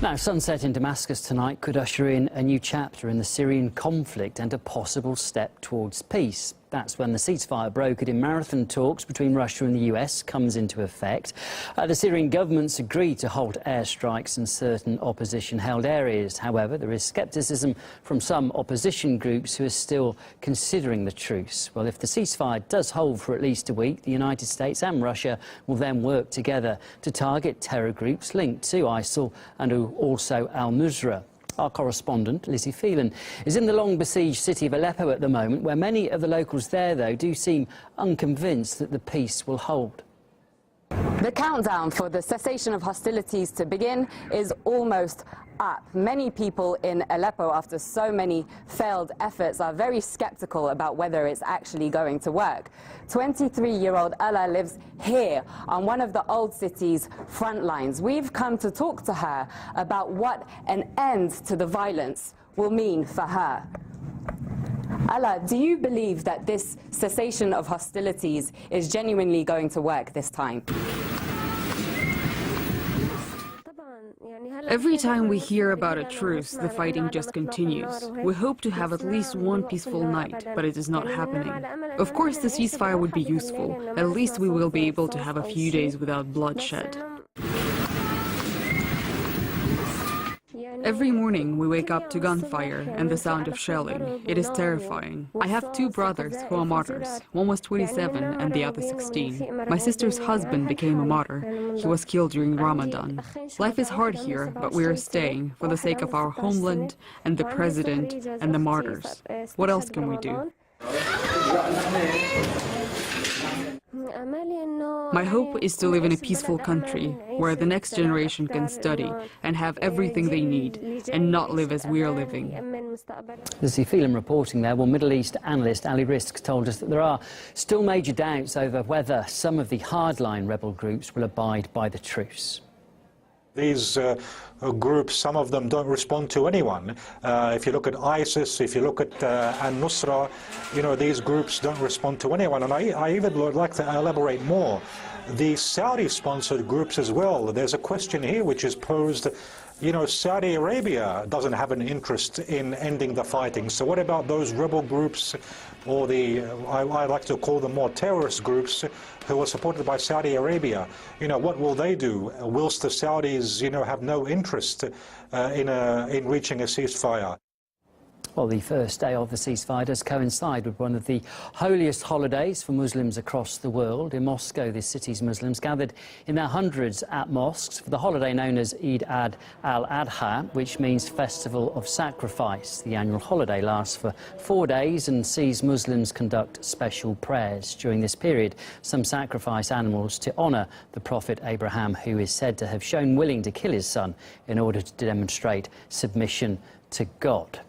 Now, sunset in Damascus tonight could usher in a new chapter in the Syrian conflict and a possible step towards peace. That's when the ceasefire brokered in marathon talks between Russia and the US comes into effect. The Syrian government's agreed to halt airstrikes in certain opposition-held areas. However, there is scepticism from some opposition groups who are still considering the truce. Well, if the ceasefire does hold for at least a week, the United States and Russia will then work together to target terror groups linked to ISIL and also al-Nusra. Our correspondent, Lizzie Phelan, is in the long-besieged city of Aleppo at the moment, where many of the locals there, though, do seem unconvinced that the peace will hold. The countdown for the cessation of hostilities to begin is almost up. Many people in Aleppo, after so many failed efforts, are very skeptical about whether it's actually going to work. 23-year-old Ella lives here on one of the old city's front lines. We've come to talk to her about what an end to the violence will mean for her. Ella, do you believe that this cessation of hostilities is genuinely going to work this time? Every time we hear about a truce, the fighting just continues. We hope to have at least one peaceful night, but it is not happening. Of course, the ceasefire would be useful. At least we will be able to have a few days without bloodshed. Every morning we wake up to gunfire and the sound of shelling. It is terrifying. I have two brothers who are martyrs. One was 27 and the other 16. My sister's husband became a martyr. He was killed during Ramadan. Life is hard here, but we are staying for the sake of our homeland and the president and the martyrs. What else can we do? My hope is to live in a peaceful country where the next generation can study and have everything they need and not live as we are living. Lizzie Phelan reporting there. Well, Middle East analyst Ali Risk told us that there are still major doubts over whether some of the hardline rebel groups will abide by the truce. These groups, some of them don't respond to anyone. If you look at ISIS, if you look at al-Nusra, you know, these groups don't respond to anyone. And I even would like to elaborate more. The Saudi-sponsored groups as well, there's a question here which is posed. You know, Saudi Arabia doesn't have an interest in ending the fighting. So what about those rebel groups, or the, I like to call them more terrorist groups, who are supported by Saudi Arabia? You know, what will they do whilst the Saudis, you know, have no interest in reaching a ceasefire? Well, the first day of the ceasefire does coincide with one of the holiest holidays for Muslims across the world. In Moscow, this city's Muslims gathered in their hundreds at mosques for the holiday known as Eid al-Adha, which means Festival of Sacrifice. The annual holiday lasts for 4 days and sees Muslims conduct special prayers. During this period, some sacrifice animals to honour the Prophet Abraham, who is said to have shown willing to kill his son in order to demonstrate submission to God.